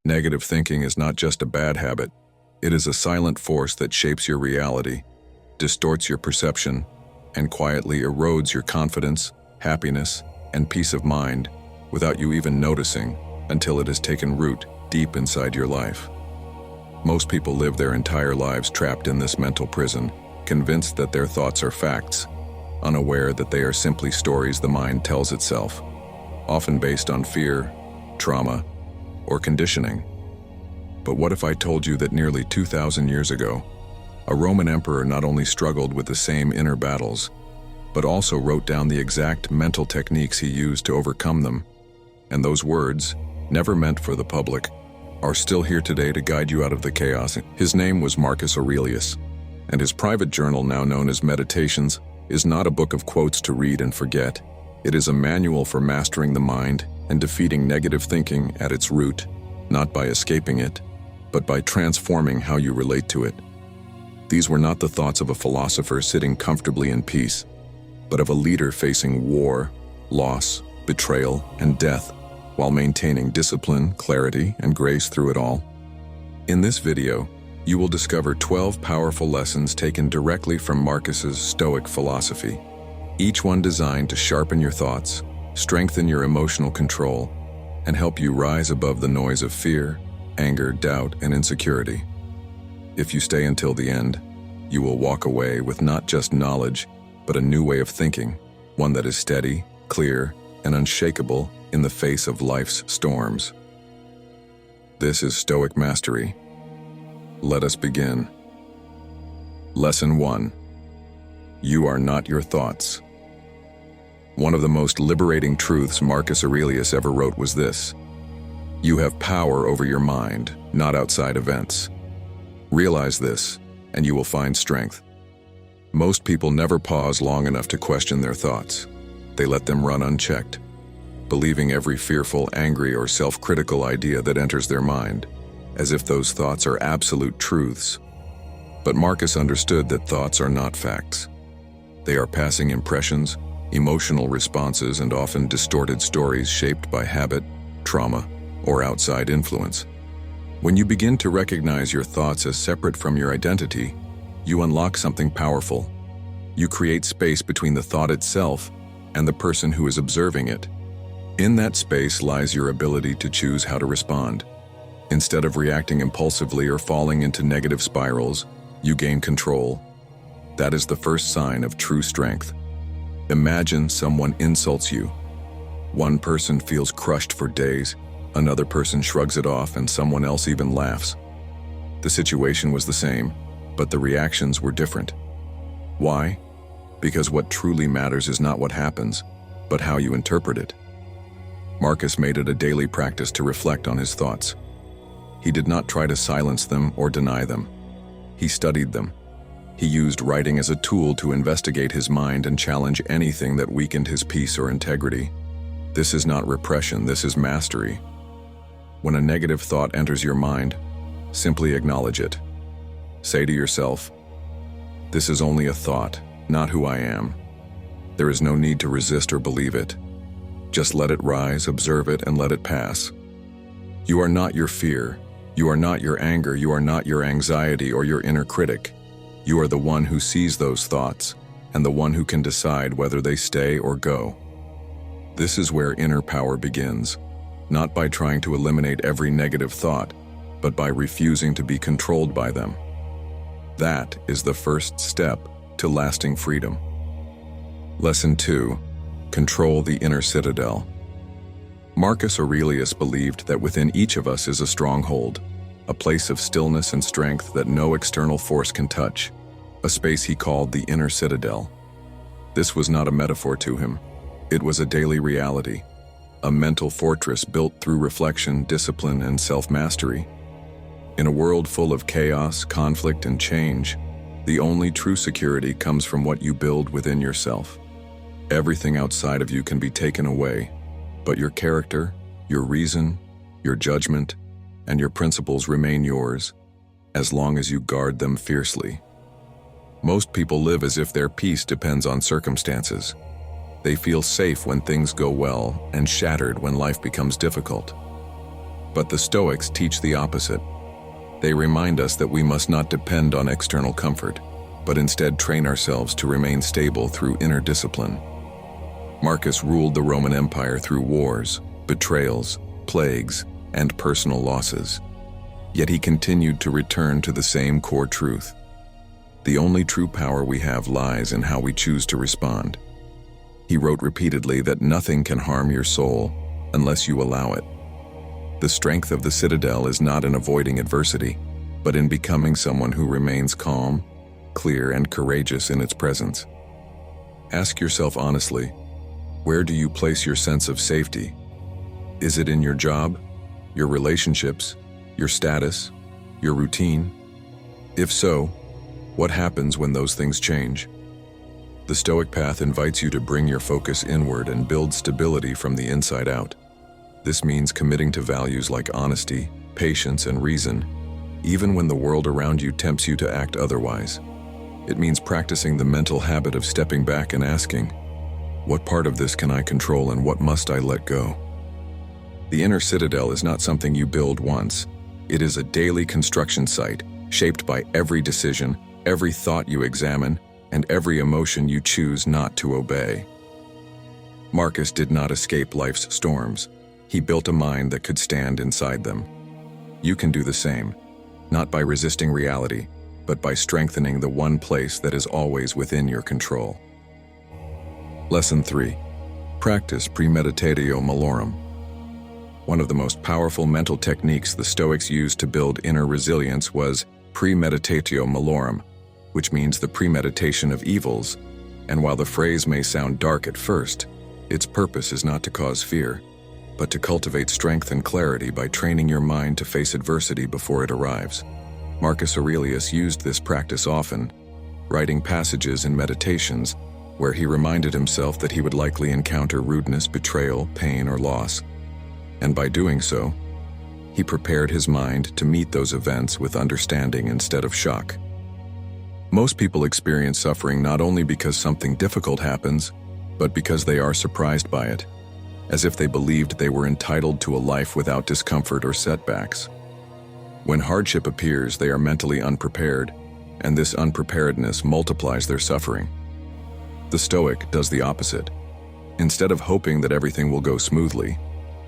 Negative thinking is not just a bad habit. It is a silent force that shapes your reality, distorts your perception, and quietly erodes your confidence, happiness, and peace of mind without you even noticing until it has taken root deep inside your life. Most people live their entire lives trapped in this mental prison, convinced that their thoughts are facts, unaware that they are simply stories the mind tells itself, often based on fear, trauma, or conditioning. But what if I told you that nearly 2,000 years ago, a Roman emperor not only struggled with the same inner battles, but also wrote down the exact mental techniques he used to overcome them, and those words, never meant for the public, are still here today to guide you out of the chaos. His name was Marcus Aurelius, and his private journal, now known as Meditations, is not a book of quotes to read and forget. It is a manual for mastering the mind and defeating negative thinking at its root, not by escaping it, but by transforming how you relate to it. These were not the thoughts of a philosopher sitting comfortably in peace, but of a leader facing war, loss, betrayal, and death, while maintaining discipline, clarity, and grace through it all. In this video, you will discover 12 powerful lessons taken directly from Marcus's Stoic philosophy, each one designed to sharpen your thoughts, strengthen your emotional control, and help you rise above the noise of fear, anger, doubt, and insecurity. If you stay until the end, you will walk away with not just knowledge, but a new way of thinking, one that is steady, clear, and unshakable in the face of life's storms. This is Stoic Mastery. Let us begin. Lesson 1. You are not your thoughts. One of the most liberating truths Marcus Aurelius ever wrote was this: you have power over your mind, not outside events. Realize this, and you will find strength. Most people never pause long enough to question their thoughts. They let them run unchecked, believing every fearful, angry, or self-critical idea that enters their mind, as if those thoughts are absolute truths. But Marcus understood that thoughts are not facts. They are passing impressions, emotional responses, and often distorted stories shaped by habit, trauma, or outside influence. When you begin to recognize your thoughts as separate from your identity, you unlock something powerful. You create space between the thought itself and the person who is observing it. In that space lies your ability to choose how to respond. Instead of reacting impulsively or falling into negative spirals, you gain control. That is the first sign of true strength. Imagine someone insults you. One person feels crushed for days, another person shrugs it off, and someone else even laughs. The situation was the same, but the reactions were different. Why? Because what truly matters is not what happens, but how you interpret it. Marcus made it a daily practice to reflect on his thoughts. He did not try to silence them or deny them. He studied them. He used writing as a tool to investigate his mind and challenge anything that weakened his peace or integrity. This is not repression, this is mastery. When a negative thought enters your mind, simply acknowledge it. Say to yourself, "This is only a thought, not who I am." There is no need to resist or believe it. Just let it rise, observe it, and let it pass. You are not your fear. You are not your anger. You are not your anxiety or your inner critic. You are the one who sees those thoughts and the one who can decide whether they stay or go. This is where inner power begins, not by trying to eliminate every negative thought, but by refusing to be controlled by them. That is the first step to lasting freedom. Lesson 2. Control the inner citadel. Marcus Aurelius believed that within each of us is a stronghold, a place of stillness and strength that no external force can touch, a space he called the inner citadel. This was not a metaphor to him. It was a daily reality, a mental fortress built through reflection, discipline, and self-mastery. In a world full of chaos, conflict, and change, the only true security comes from what you build within yourself. Everything outside of you can be taken away, but your character, your reason, your judgment, and your principles remain yours, as long as you guard them fiercely. Most people live as if their peace depends on circumstances. They feel safe when things go well and shattered when life becomes difficult. But the Stoics teach the opposite. They remind us that we must not depend on external comfort, but instead train ourselves to remain stable through inner discipline. Marcus ruled the Roman Empire through wars, betrayals, plagues, and personal losses. Yet he continued to return to the same core truth. The only true power we have lies in how we choose to respond. He wrote repeatedly that nothing can harm your soul unless you allow it. The strength of the citadel is not in avoiding adversity, but in becoming someone who remains calm, clear, and courageous in its presence. Ask yourself honestly, where do you place your sense of safety? Is it in your job, your relationships, your status, your routine? If so, what happens when those things change? The Stoic path invites you to bring your focus inward and build stability from the inside out. This means committing to values like honesty, patience, and reason, even when the world around you tempts you to act otherwise. It means practicing the mental habit of stepping back and asking, what part of this can I control and what must I let go? The inner citadel is not something you build once. It is a daily construction site, shaped by every decision, every thought you examine, and every emotion you choose not to obey. Marcus did not escape life's storms. He built a mind that could stand inside them. You can do the same, not by resisting reality, but by strengthening the one place that is always within your control. Lesson 3. Practice premeditatio malorum. One of the most powerful mental techniques the Stoics used to build inner resilience was premeditatio malorum, which means the premeditation of evils, and while the phrase may sound dark at first, its purpose is not to cause fear, but to cultivate strength and clarity by training your mind to face adversity before it arrives. Marcus Aurelius used this practice often, writing passages in meditations where he reminded himself that he would likely encounter rudeness, betrayal, pain, or loss. And by doing so, he prepared his mind to meet those events with understanding instead of shock. Most people experience suffering not only because something difficult happens, but because they are surprised by it, as if they believed they were entitled to a life without discomfort or setbacks. When hardship appears, they are mentally unprepared, and this unpreparedness multiplies their suffering. The Stoic does the opposite. Instead of hoping that everything will go smoothly,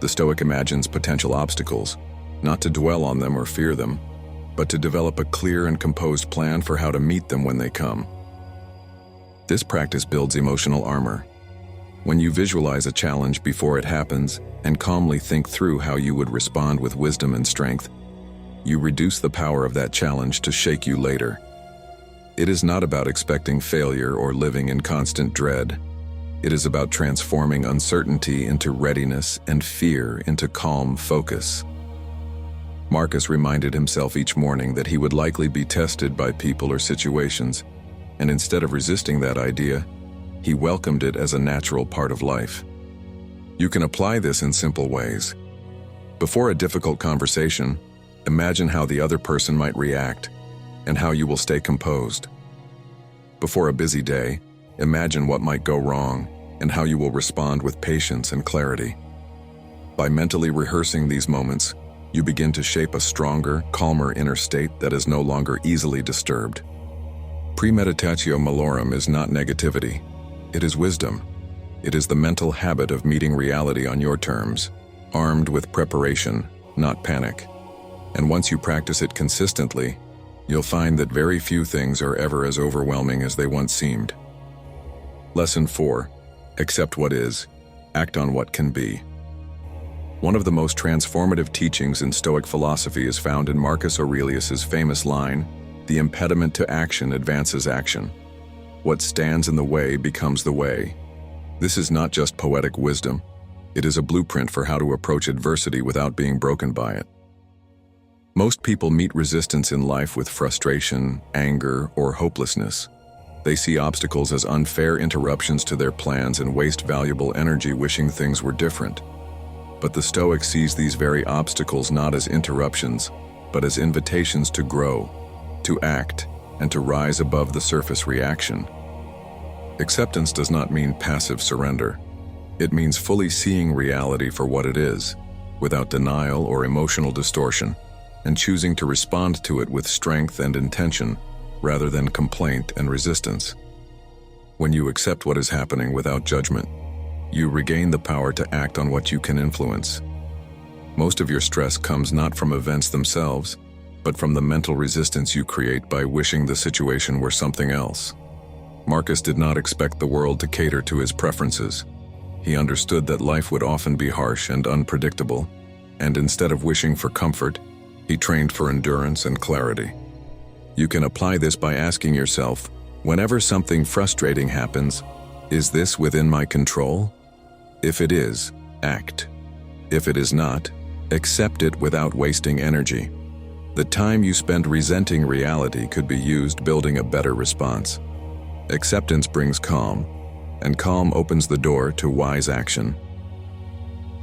the Stoic imagines potential obstacles, not to dwell on them or fear them, but to develop a clear and composed plan for how to meet them when they come. This practice builds emotional armor. When you visualize a challenge before it happens and calmly think through how you would respond with wisdom and strength, you reduce the power of that challenge to shake you later. It is not about expecting failure or living in constant dread. It is about transforming uncertainty into readiness and fear into calm focus. Marcus reminded himself each morning that he would likely be tested by people or situations, and instead of resisting that idea, he welcomed it as a natural part of life. You can apply this in simple ways. Before a difficult conversation, imagine how the other person might react and how you will stay composed. Before a busy day, imagine what might go wrong and how you will respond with patience and clarity. By mentally rehearsing these moments, you begin to shape a stronger, calmer inner state that is no longer easily disturbed. Premeditatio malorum is not negativity. It is wisdom. It is the mental habit of meeting reality on your terms, armed with preparation, not panic. And once you practice it consistently, you'll find that very few things are ever as overwhelming as they once seemed. Lesson 4. Accept what is, act on what can be. One of the most transformative teachings in Stoic philosophy is found in Marcus Aurelius's famous line, "The impediment to action advances action. What stands in the way becomes the way." This is not just poetic wisdom. It is a blueprint for how to approach adversity without being broken by it. Most people meet resistance in life with frustration, anger, or hopelessness. They see obstacles as unfair interruptions to their plans and waste valuable energy wishing things were different. But the Stoic sees these very obstacles not as interruptions, but as invitations to grow, to act, and to rise above the surface reaction. Acceptance does not mean passive surrender. It means fully seeing reality for what it is, without denial or emotional distortion, and choosing to respond to it with strength and intention rather than complaint and resistance. When you accept what is happening without judgment, you regain the power to act on what you can influence. Most of your stress comes not from events themselves, but from the mental resistance you create by wishing the situation were something else. Marcus did not expect the world to cater to his preferences. He understood that life would often be harsh and unpredictable, and instead of wishing for comfort, he trained for endurance and clarity. You can apply this by asking yourself, whenever something frustrating happens, is this within my control? If it is, act. If it is not, accept it without wasting energy. The time you spend resenting reality could be used building a better response. Acceptance brings calm, and calm opens the door to wise action.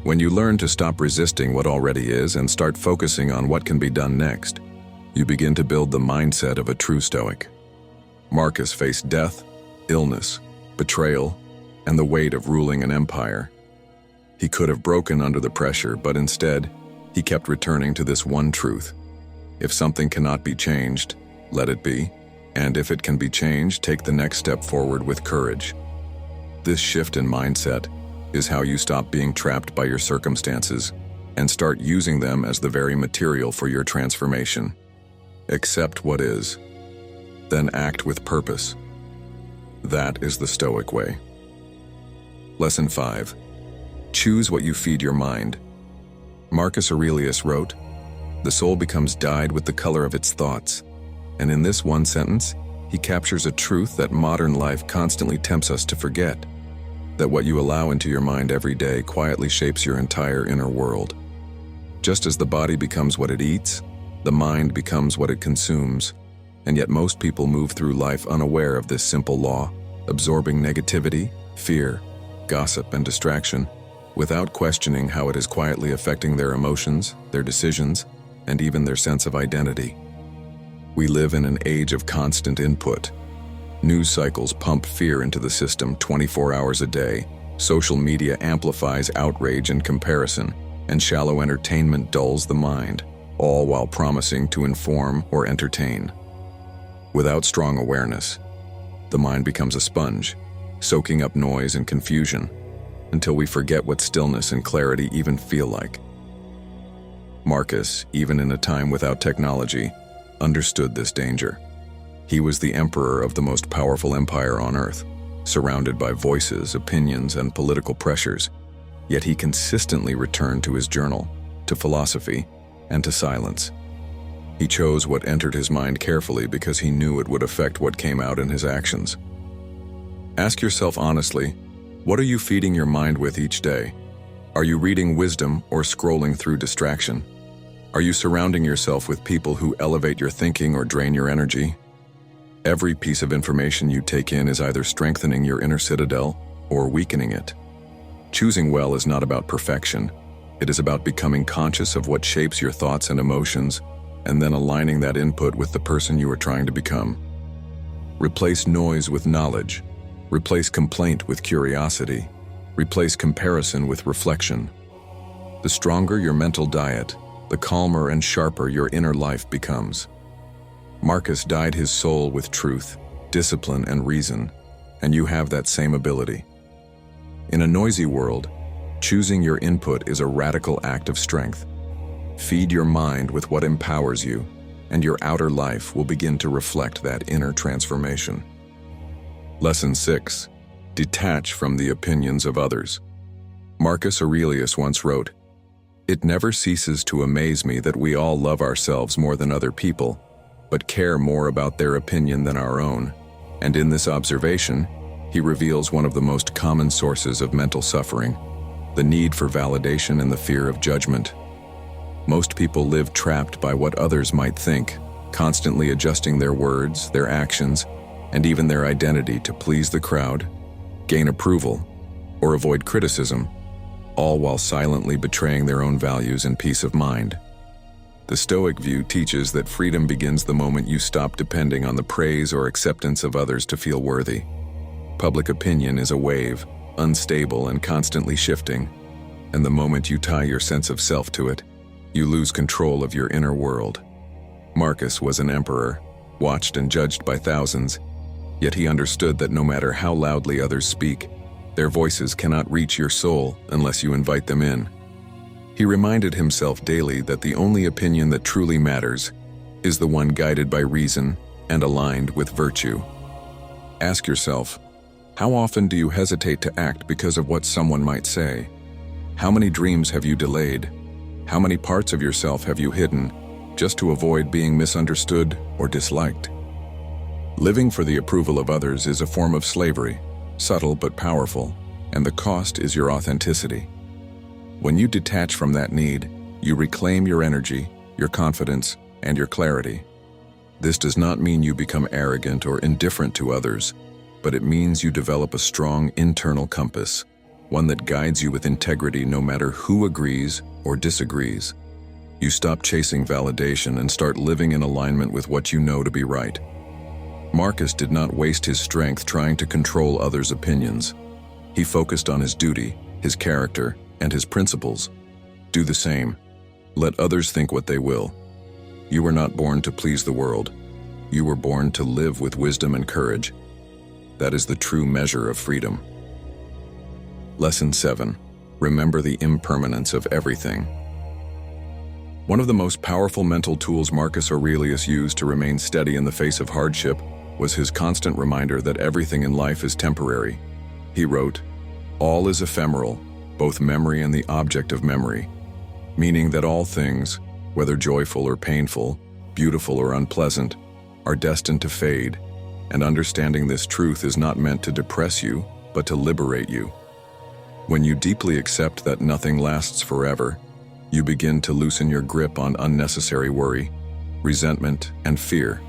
When you learn to stop resisting what already is and start focusing on what can be done next, you begin to build the mindset of a true Stoic. Marcus faced death, illness, betrayal, and the weight of ruling an empire. He could have broken under the pressure, but instead, he kept returning to this one truth. If something cannot be changed, let it be, and if it can be changed, take the next step forward with courage. This shift in mindset is how you stop being trapped by your circumstances and start using them as the very material for your transformation. Accept what is, then act with purpose. That is the Stoic way. Lesson 5. Choose what you feed your mind. Marcus Aurelius wrote, "The soul becomes dyed with the color of its thoughts." And in this one sentence, he captures a truth that modern life constantly tempts us to forget, that what you allow into your mind every day quietly shapes your entire inner world. Just as the body becomes what it eats, the mind becomes what it consumes, and yet most people move through life unaware of this simple law, absorbing negativity, fear, gossip, and distraction, without questioning how it is quietly affecting their emotions, their decisions, and even their sense of identity. We live in an age of constant input. News cycles pump fear into the system 24 hours a day, social media amplifies outrage and comparison, and shallow entertainment dulls the mind, all while promising to inform or entertain. Without strong awareness, the mind becomes a sponge, soaking up noise and confusion, until we forget what stillness and clarity even feel like. Marcus, even in a time without technology, understood this danger. He was the emperor of the most powerful empire on earth, surrounded by voices, opinions, and political pressures, yet he consistently returned to his journal, to philosophy, and to silence. He chose what entered his mind carefully because he knew it would affect what came out in his actions. Ask yourself honestly, what are you feeding your mind with each day? Are you reading wisdom or scrolling through distraction? Are you surrounding yourself with people who elevate your thinking or drain your energy? Every piece of information you take in is either strengthening your inner citadel or weakening it. Choosing well is not about perfection. It is about becoming conscious of what shapes your thoughts and emotions, and then aligning that input with the person you are trying to become. Replace noise with knowledge. Replace complaint with curiosity. Replace comparison with reflection. The stronger your mental diet, the calmer and sharper your inner life becomes. Marcus dyed his soul with truth, discipline, and reason, and you have that same ability. In a noisy world, choosing your input is a radical act of strength. Feed your mind with what empowers you, and your outer life will begin to reflect that inner transformation. Lesson 6. Detach from the opinions of others. Marcus Aurelius once wrote, "It never ceases to amaze me that we all love ourselves more than other people, but care more about their opinion than our own." And in this observation, he reveals one of the most common sources of mental suffering, the need for validation and the fear of judgment. Most people live trapped by what others might think, constantly adjusting their words, their actions, and even their identity to please the crowd, gain approval, or avoid criticism, all while silently betraying their own values and peace of mind. The Stoic view teaches that freedom begins the moment you stop depending on the praise or acceptance of others to feel worthy. Public opinion is a wave, unstable and constantly shifting. And the moment you tie your sense of self to it, you lose control of your inner world. Marcus was an emperor, watched and judged by thousands, yet he understood that no matter how loudly others speak, their voices cannot reach your soul unless you invite them in. He reminded himself daily that the only opinion that truly matters is the one guided by reason and aligned with virtue. Ask yourself, how often do you hesitate to act because of what someone might say? How many dreams have you delayed? How many parts of yourself have you hidden just to avoid being misunderstood or disliked? Living for the approval of others is a form of slavery, subtle but powerful, and the cost is your authenticity. When you detach from that need, you reclaim your energy, your confidence, and your clarity. This does not mean you become arrogant or indifferent to others, but it means you develop a strong internal compass, one that guides you with integrity no matter who agrees or disagrees. You stop chasing validation and start living in alignment with what you know to be right. Marcus did not waste his strength trying to control others' opinions. He focused on his duty, his character, and his principles. Do the same. Let others think what they will. You were not born to please the world. You were born to live with wisdom and courage. That is the true measure of freedom. Lesson 7. Remember the impermanence of everything. One of the most powerful mental tools Marcus Aurelius used to remain steady in the face of hardship was his constant reminder that everything in life is temporary. He wrote, "All is ephemeral, both memory and the object of memory," meaning that all things, whether joyful or painful, beautiful or unpleasant, are destined to fade, and understanding this truth is not meant to depress you, but to liberate you. When you deeply accept that nothing lasts forever, you begin to loosen your grip on unnecessary worry, resentment, and fear,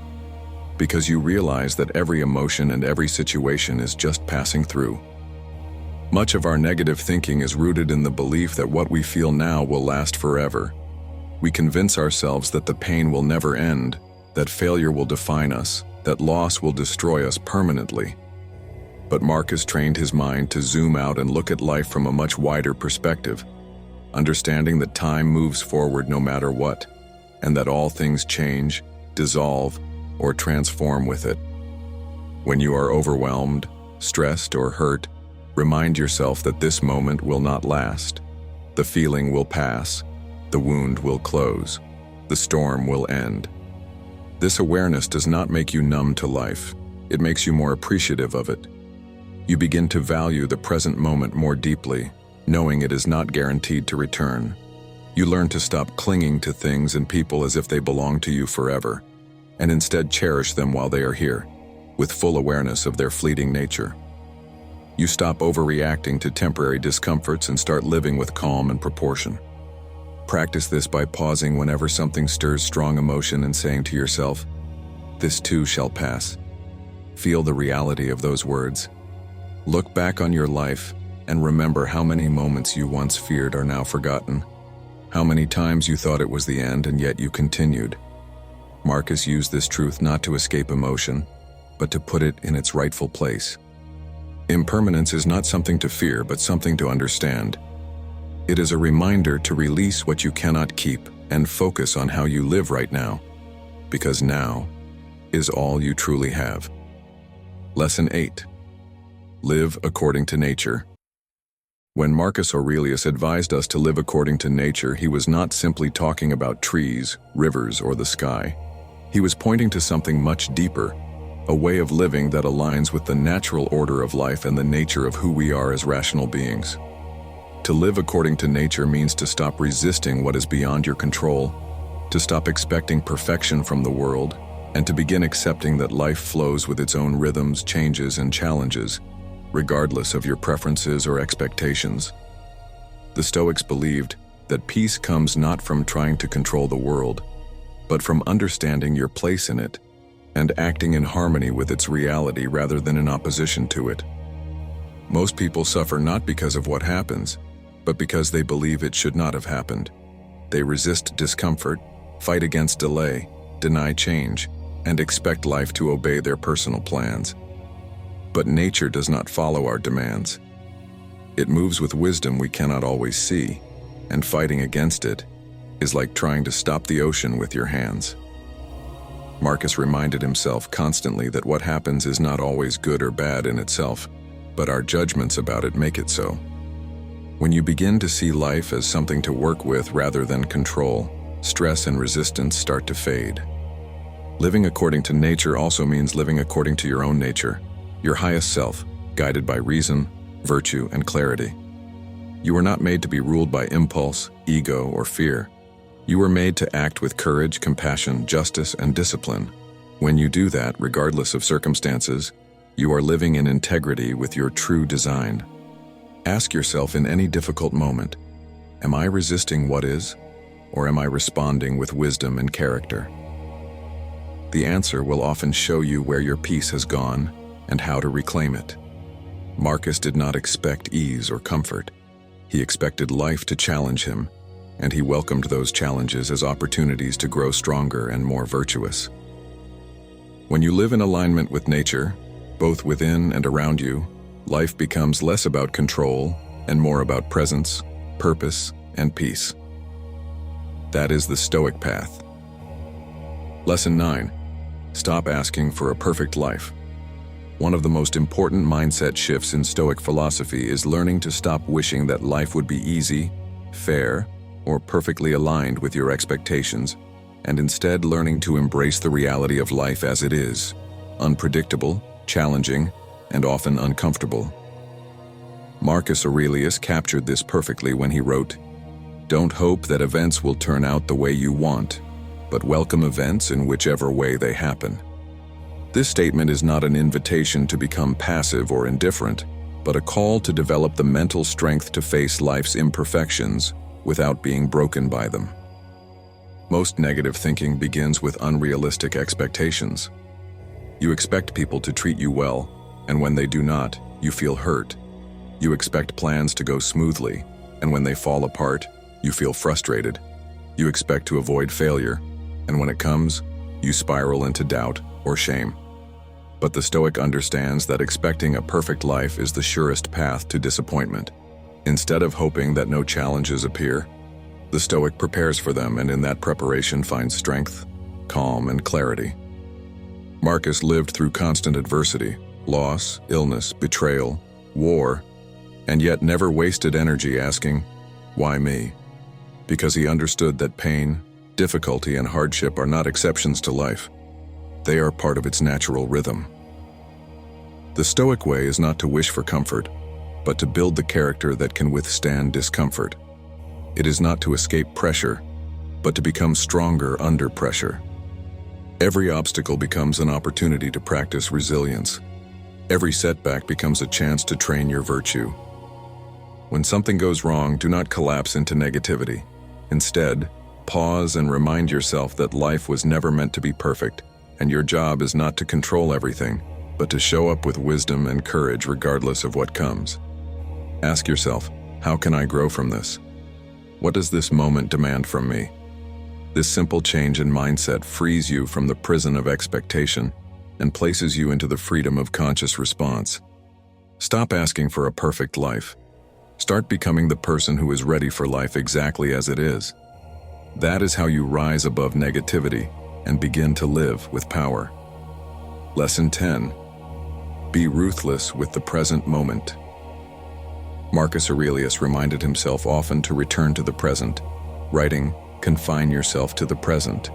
because you realize that every emotion and every situation is just passing through. Much of our negative thinking is rooted in the belief that what we feel now will last forever. We convince ourselves that the pain will never end, that failure will define us, that loss will destroy us permanently. But Marcus trained his mind to zoom out and look at life from a much wider perspective, understanding that time moves forward no matter what, and that all things change, dissolve, or transform with it. When you are overwhelmed, stressed, or hurt, remind yourself that this moment will not last. The feeling will pass, the wound will close, the storm will end. This awareness does not make you numb to life, it makes you more appreciative of it. You begin to value the present moment more deeply, knowing it is not guaranteed to return. You learn to stop clinging to things and people as if they belong to you forever, and instead cherish them while they are here, with full awareness of their fleeting nature. You stop overreacting to temporary discomforts and start living with calm and proportion. Practice this by pausing whenever something stirs strong emotion and saying to yourself, "This too shall pass." Feel the reality of those words. Look back on your life and remember how many moments you once feared are now forgotten. How many times you thought it was the end and yet you continued. Marcus used this truth not to escape emotion, but to put it in its rightful place. Impermanence is not something to fear, but something to understand. It is a reminder to release what you cannot keep and focus on how you live right now, because now is all you truly have. Lesson 8. Live according to nature. When Marcus Aurelius advised us to live according to nature, he was not simply talking about trees, rivers, or the sky. He was pointing to something much deeper, a way of living that aligns with the natural order of life and the nature of who we are as rational beings. To live according to nature means to stop resisting what is beyond your control, to stop expecting perfection from the world, and to begin accepting that life flows with its own rhythms, changes, and challenges, regardless of your preferences or expectations. The Stoics believed that peace comes not from trying to control the world, but from understanding your place in it and acting in harmony with its reality rather than in opposition to it. Most people suffer not because of what happens, but because they believe it should not have happened. They resist discomfort, fight against delay, deny change, and expect life to obey their personal plans. But nature does not follow our demands. It moves with wisdom we cannot always see, and fighting against it is like trying to stop the ocean with your hands. Marcus reminded himself constantly that what happens is not always good or bad in itself, but our judgments about it make it so. When you begin to see life as something to work with rather than control, stress and resistance start to fade. Living according to nature also means living according to your own nature, your highest self, guided by reason, virtue, and clarity. You were not made to be ruled by impulse, ego, or fear. You were made to act with courage, compassion, justice, and discipline. When you do that, regardless of circumstances, you are living in integrity with your true design. Ask yourself in any difficult moment, am I resisting what is, or am I responding with wisdom and character? The answer will often show you where your peace has gone and how to reclaim it. Marcus did not expect ease or comfort. He expected life to challenge him, and he welcomed those challenges as opportunities to grow stronger and more virtuous. When you live in alignment with nature, both within and around you, life becomes less about control and more about presence, purpose, and peace. That is the Stoic path. Lesson 9. Stop asking for a perfect life. One of the most important mindset shifts in Stoic philosophy is learning to stop wishing that life would be easy, fair, or perfectly aligned with your expectations, and instead learning to embrace the reality of life as it is, unpredictable, challenging, and often uncomfortable. Marcus Aurelius captured this perfectly when he wrote, "Don't hope that events will turn out the way you want, but welcome events in whichever way they happen." This statement is not an invitation to become passive or indifferent, but a call to develop the mental strength to face life's imperfections without being broken by them. Most negative thinking begins with unrealistic expectations. You expect people to treat you well, and when they do not, you feel hurt. You expect plans to go smoothly, and when they fall apart, you feel frustrated. You expect to avoid failure, and when it comes, you spiral into doubt or shame. But the Stoic understands that expecting a perfect life is the surest path to disappointment. Instead of hoping that no challenges appear, the Stoic prepares for them, and in that preparation finds strength, calm, and clarity. Marcus lived through constant adversity, loss, illness, betrayal, war, and yet never wasted energy asking, "Why me?" Because he understood that pain, difficulty, and hardship are not exceptions to life. They are part of its natural rhythm. The Stoic way is not to wish for comfort, but to build the character that can withstand discomfort. It is not to escape pressure, but to become stronger under pressure. Every obstacle becomes an opportunity to practice resilience. Every setback becomes a chance to train your virtue. When something goes wrong, do not collapse into negativity. Instead, pause and remind yourself that life was never meant to be perfect, and your job is not to control everything, but to show up with wisdom and courage regardless of what comes. Ask yourself, how can I grow from this? What does this moment demand from me? This simple change in mindset frees you from the prison of expectation and places you into the freedom of conscious response. Stop asking for a perfect life. Start becoming the person who is ready for life exactly as it is. That is how you rise above negativity and begin to live with power. Lesson 10. Be ruthless with the present moment. Marcus Aurelius reminded himself often to return to the present, writing, "Confine yourself to the present,"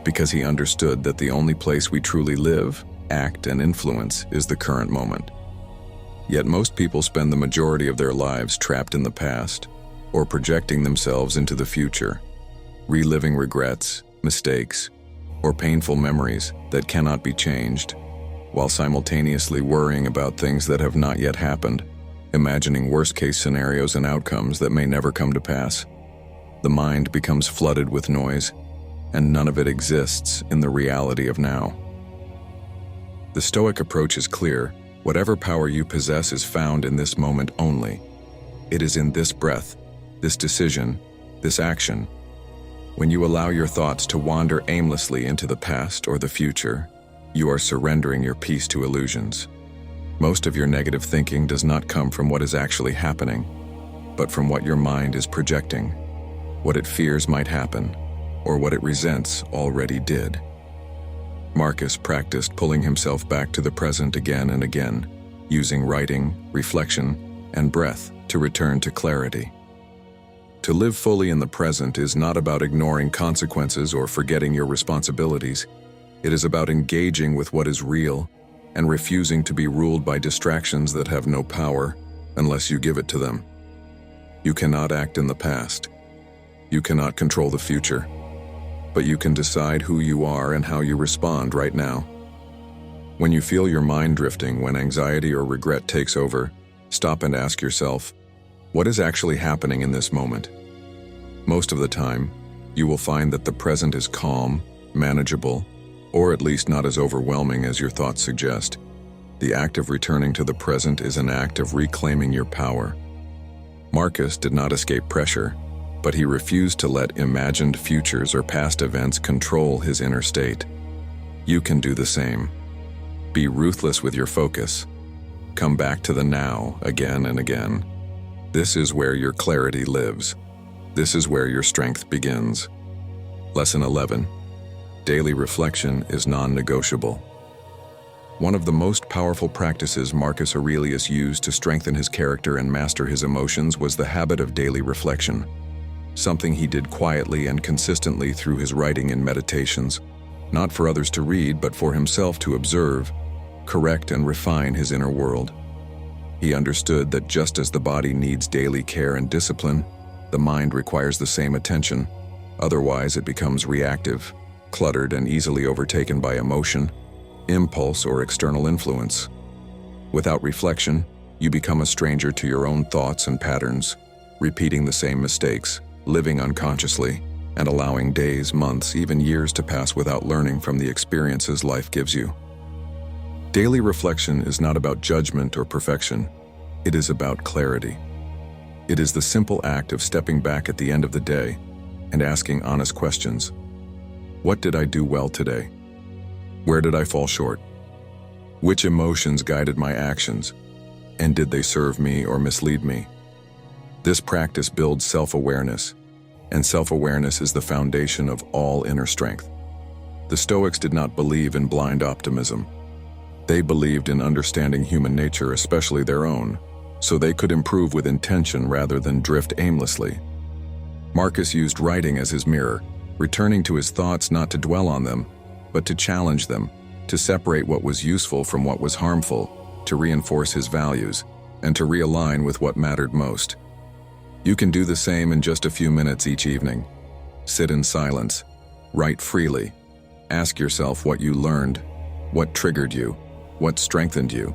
because he understood that the only place we truly live, act, and influence is the current moment. Yet most people spend the majority of their lives trapped in the past, or projecting themselves into the future, reliving regrets, mistakes, or painful memories that cannot be changed, while simultaneously worrying about things that have not yet happened, imagining worst-case scenarios and outcomes that may never come to pass. The mind becomes flooded with noise, and none of it exists in the reality of now. The Stoic approach is clear. Whatever power you possess is found in this moment only. It is in this breath, this decision, this action. When you allow your thoughts to wander aimlessly into the past or the future, you are surrendering your peace to illusions. Most of your negative thinking does not come from what is actually happening, but from what your mind is projecting, what it fears might happen, or what it resents already did. Marcus practiced pulling himself back to the present again and again, using writing, reflection, and breath to return to clarity. To live fully in the present is not about ignoring consequences or forgetting your responsibilities. It is about engaging with what is real and refusing to be ruled by distractions that have no power unless you give it to them. You cannot act in the past. You cannot control the future, but you can decide who you are and how you respond right now. When you feel your mind drifting, when anxiety or regret takes over, stop and ask yourself, what is actually happening in this moment? Most of the time, you will find that the present is calm, manageable, or at least not as overwhelming as your thoughts suggest. The act of returning to the present is an act of reclaiming your power. Marcus did not escape pressure, but he refused to let imagined futures or past events control his inner state. You can do the same. Be ruthless with your focus. Come back to the now again and again. This is where your clarity lives. This is where your strength begins. Lesson 11. Daily reflection is non-negotiable. One of the most powerful practices Marcus Aurelius used to strengthen his character and master his emotions was the habit of daily reflection, something he did quietly and consistently through his writing and meditations, not for others to read, but for himself to observe, correct, and refine his inner world. He understood that just as the body needs daily care and discipline, the mind requires the same attention. Otherwise, it becomes reactive, cluttered, and easily overtaken by emotion, impulse, or external influence. Without reflection, you become a stranger to your own thoughts and patterns, repeating the same mistakes, living unconsciously, and allowing days, months, even years to pass without learning from the experiences life gives you. Daily reflection is not about judgment or perfection. It is about clarity. It is the simple act of stepping back at the end of the day and asking honest questions. What did I do well today? Where did I fall short? Which emotions guided my actions? And did they serve me or mislead me? This practice builds self-awareness, and self-awareness is the foundation of all inner strength. The Stoics did not believe in blind optimism. They believed in understanding human nature, especially their own, so they could improve with intention rather than drift aimlessly. Marcus used writing as his mirror, returning to his thoughts not to dwell on them, but to challenge them, to separate what was useful from what was harmful, to reinforce his values, and to realign with what mattered most. You can do the same in just a few minutes each evening. Sit in silence, write freely, ask yourself what you learned, what triggered you, what strengthened you.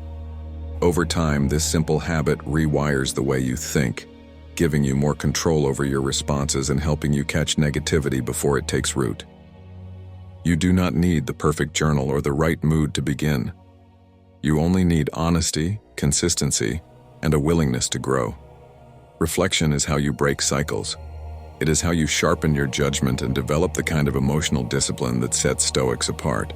Over time, this simple habit rewires the way you think, giving you more control over your responses and helping you catch negativity before it takes root. You do not need the perfect journal or the right mood to begin. You only need honesty, consistency, and a willingness to grow. Reflection is how you break cycles. It is how you sharpen your judgment and develop the kind of emotional discipline that sets Stoics apart.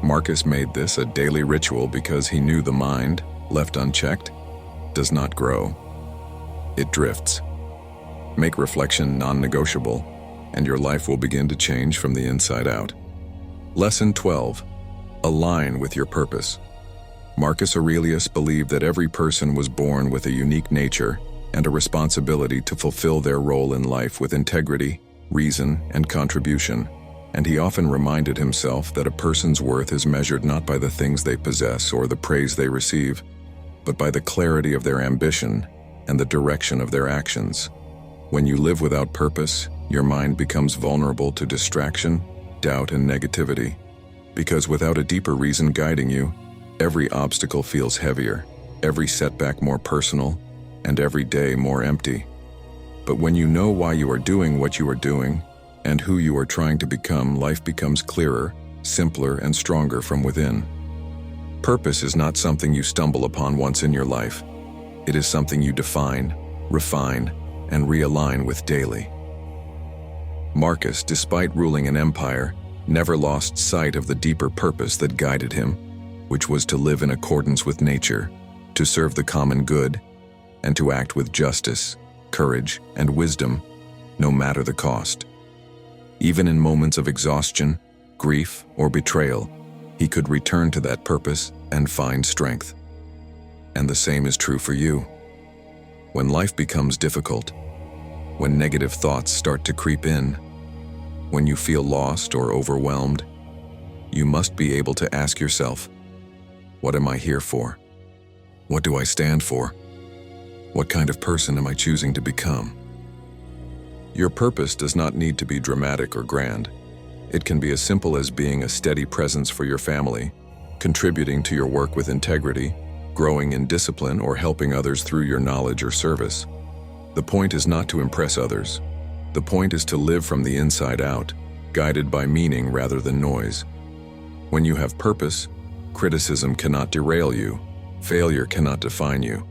Marcus made this a daily ritual because he knew the mind, left unchecked, does not grow. It drifts. Make reflection non-negotiable, and your life will begin to change from the inside out. Lesson 12. Align with your purpose. Marcus Aurelius believed that every person was born with a unique nature and a responsibility to fulfill their role in life with integrity, reason, and contribution, and he often reminded himself that a person's worth is measured not by the things they possess or the praise they receive, but by the clarity of their ambition and the direction of their actions. When you live without purpose, your mind becomes vulnerable to distraction, doubt, and negativity. Because without a deeper reason guiding you, every obstacle feels heavier, every setback more personal, and every day more empty. But when you know why you are doing what you are doing, and who you are trying to become, life becomes clearer, simpler, and stronger from within. Purpose is not something you stumble upon once in your life. It is something you define, refine, and realign with daily. Marcus, despite ruling an empire, never lost sight of the deeper purpose that guided him, which was to live in accordance with nature, to serve the common good, and to act with justice, courage, and wisdom, no matter the cost. Even in moments of exhaustion, grief, or betrayal, he could return to that purpose and find strength. And the same is true for you. When life becomes difficult, when negative thoughts start to creep in, when you feel lost or overwhelmed, you must be able to ask yourself, what am I here for? What do I stand for? What kind of person am I choosing to become? Your purpose does not need to be dramatic or grand. It can be as simple as being a steady presence for your family, contributing to your work with integrity, growing in discipline, or helping others through your knowledge or service. The point is not to impress others. The point is to live from the inside out, guided by meaning rather than noise. When you have purpose, criticism cannot derail you, failure cannot define you,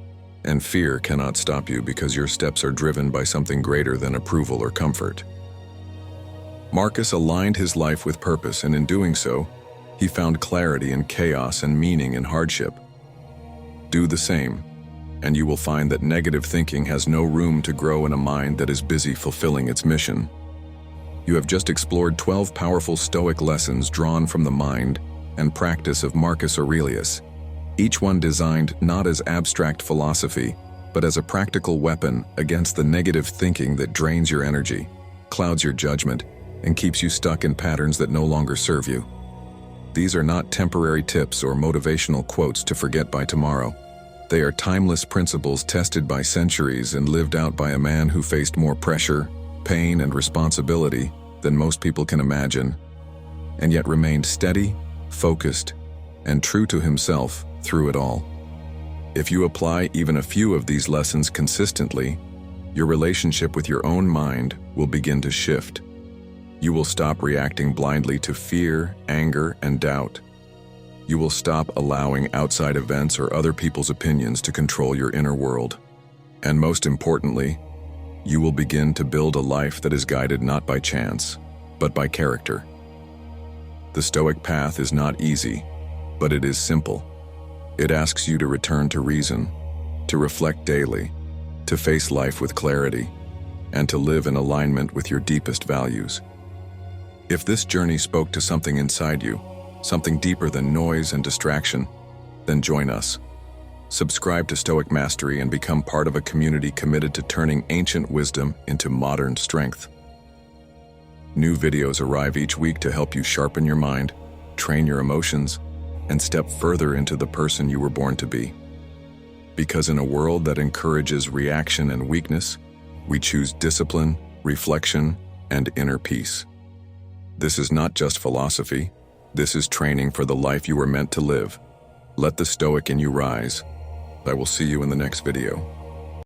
and fear cannot stop you because your steps are driven by something greater than approval or comfort. Marcus aligned his life with purpose, and in doing so, he found clarity in chaos and meaning in hardship. Do the same, and you will find that negative thinking has no room to grow in a mind that is busy fulfilling its mission. You have just explored 12 powerful Stoic lessons drawn from the mind and practice of Marcus Aurelius, each one designed not as abstract philosophy, but as a practical weapon against the negative thinking that drains your energy, clouds your judgment, and keeps you stuck in patterns that no longer serve you. These are not temporary tips or motivational quotes to forget by tomorrow. They are timeless principles tested by centuries and lived out by a man who faced more pressure, pain, and responsibility than most people can imagine, and yet remained steady, focused, and true to himself through it all. If you apply even a few of these lessons consistently, your relationship with your own mind will begin to shift. You will stop reacting blindly to fear, anger, and doubt. You will stop allowing outside events or other people's opinions to control your inner world. And most importantly, you will begin to build a life that is guided not by chance, but by character. The Stoic path is not easy, but it is simple. It asks you to return to reason, to reflect daily, to face life with clarity, and to live in alignment with your deepest values. If this journey spoke to something inside you, something deeper than noise and distraction, then join us. Subscribe to Stoic Mastery and become part of a community committed to turning ancient wisdom into modern strength. New videos arrive each week to help you sharpen your mind, train your emotions, and step further into the person you were born to be. Because in a world that encourages reaction and weakness, we choose discipline, reflection, and inner peace. This is not just philosophy. This is training for the life you were meant to live. Let the Stoic in you rise. I will see you in the next video.